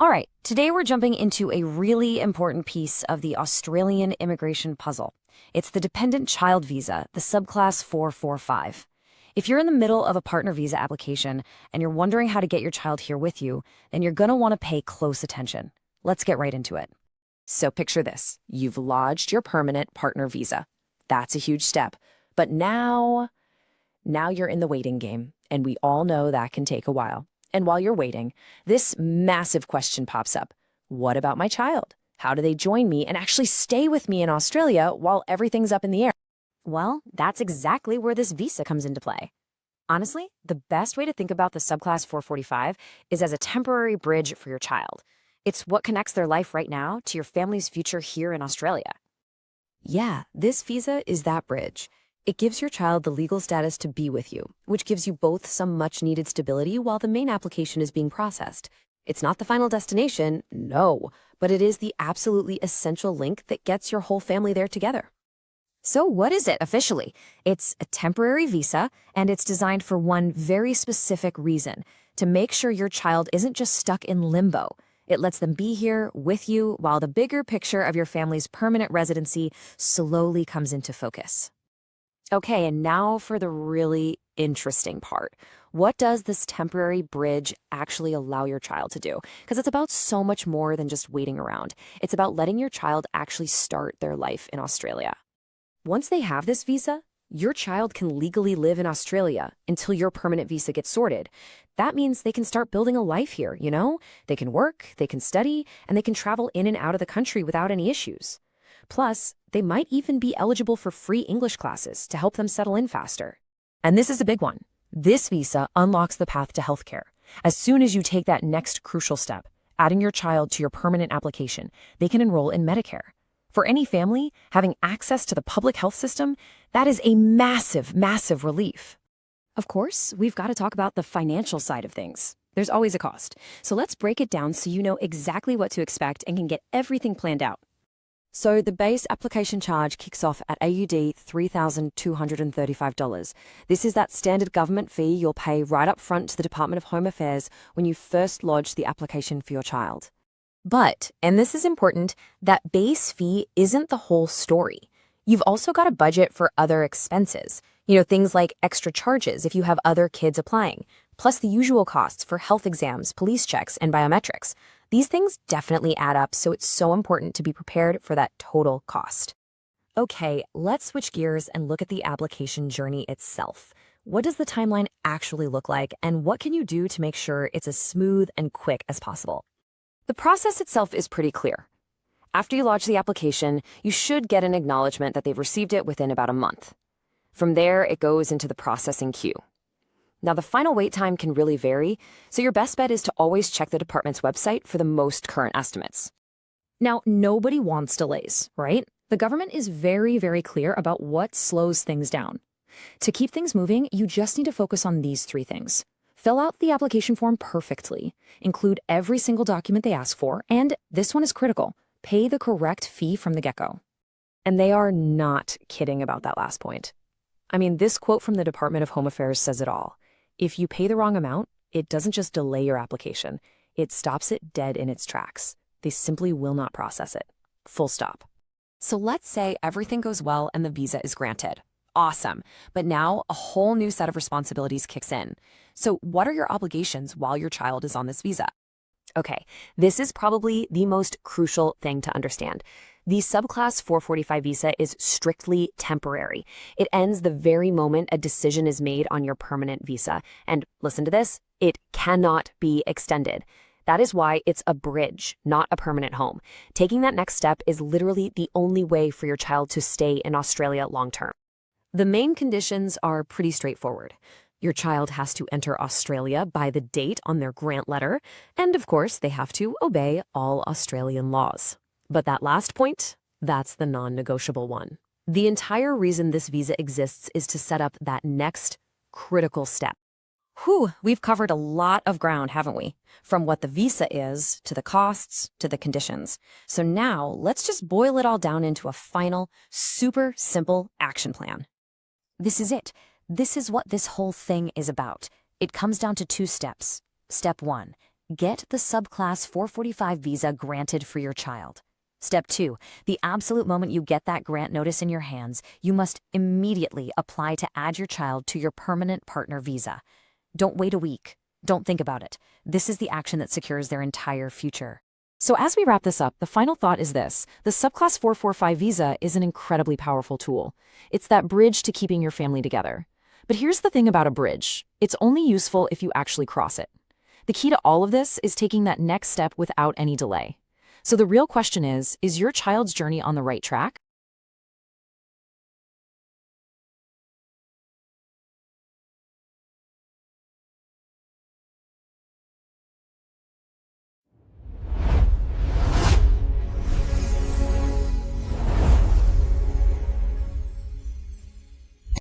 All right, today we're jumping into a really important piece of the Australian immigration puzzle. It's the dependent child visa, the subclass 445. If you're in the middle of a partner visa application and you're wondering how to get your child here with you, then you're going to want to pay close attention. Let's get right into it. So picture this. You've lodged your permanent partner visa. That's a huge step. But now you're in the waiting game, and we all know that can take a while. And while you're waiting, this massive question pops up. What about my child? How do they join me and actually stay with me in Australia while everything's up in the air? Well, that's exactly where this visa comes into play. Honestly, the best way to think about the subclass 445 is as a temporary bridge for your child. It's what connects their life right now to your family's future here in Australia. Yeah, this visa is that bridge. It gives your child the legal status to be with you, which gives you both some much-needed stability while the main application is being processed. It's not the final destination, no, but it is the absolutely essential link that gets your whole family there together. So what is it officially? It's a temporary visa, and it's designed for one very specific reason, to make sure your child isn't just stuck in limbo. It lets them be here with you while the bigger picture of your family's permanent residency slowly comes into focus. Okay, and now for the really interesting part. What does this temporary bridge actually allow your child to do? Because it's about so much more than just waiting around. It's about letting your child actually start their life in Australia. Once they have this visa, your child can legally live in Australia until your permanent visa gets sorted. That means they can start building a life here, you know? They can work, they can study, and they can travel in and out of the country without any issues. Plus, they might even be eligible for free English classes to help them settle in faster. And this is a big one. This visa unlocks the path to healthcare. As soon as you take that next crucial step, adding your child to your permanent application, they can enroll in Medicare. For any family, having access to the public health system, that is a massive, massive relief. Of course, we've got to talk about the financial side of things. There's always a cost. So let's break it down so you know exactly what to expect and can get everything planned out. So the base application charge kicks off at AUD $3,235. This is that standard government fee you'll pay right up front to the Department of Home Affairs when you first lodge the application for your child. But, and this is important, that base fee isn't the whole story. You've also got a budget for other expenses. Things like extra charges if you have other kids applying, plus the usual costs for health exams, police checks, and biometrics. These things definitely add up, so it's so important to be prepared for that total cost. Okay, let's switch gears and look at the application journey itself. What does the timeline actually look like, and what can you do to make sure it's as smooth and quick as possible? The process itself is pretty clear. After you lodge the application, you should get an acknowledgement that they've received it within about a month. From there, it goes into the processing queue. Now, the final wait time can really vary, so your best bet is to always check the department's website for the most current estimates. Now, nobody wants delays, right? The government is very, very clear about what slows things down. To keep things moving, you just need to focus on these three things. Fill out the application form perfectly, include every single document they ask for, and this one is critical, pay the correct fee from the get-go. And they are not kidding about that last point. I mean, this quote from the Department of Home Affairs says it all. If you pay the wrong amount, it doesn't just delay your application, it stops it dead in its tracks. They simply will not process it. Full stop. So let's say everything goes well and the visa is granted. Awesome. But now a whole new set of responsibilities kicks in. So what are your obligations while your child is on this visa? Okay, this is probably the most crucial thing to understand. The subclass 445 visa is strictly temporary. It ends the very moment a decision is made on your permanent visa. And listen to this, it cannot be extended. That is why it's a bridge, not a permanent home. Taking that next step is literally the only way for your child to stay in Australia long term. The main conditions are pretty straightforward. Your child has to enter Australia by the date on their grant letter, and of course, they have to obey all Australian laws. But that last point, that's the non-negotiable one. The entire reason this visa exists is to set up that next critical step. Whew, we've covered a lot of ground, haven't we? From what the visa is, to the costs, to the conditions. So now, let's just boil it all down into a final, super simple action plan. This is it. This is what this whole thing is about. It comes down to two steps. Step 1, Get the Subclass 445 visa granted for your child. Step 2. The absolute moment you get that grant notice in your hands, you must immediately apply to add your child to your permanent partner visa. Don't wait a week. Don't think about it. This is the action that secures their entire future. So as we wrap this up, the final thought is this. The Subclass 445 visa is an incredibly powerful tool. It's that bridge to keeping your family together. But here's the thing about a bridge. It's only useful if you actually cross it. The key to all of this is taking that next step without any delay. So the real question is your child's journey on the right track?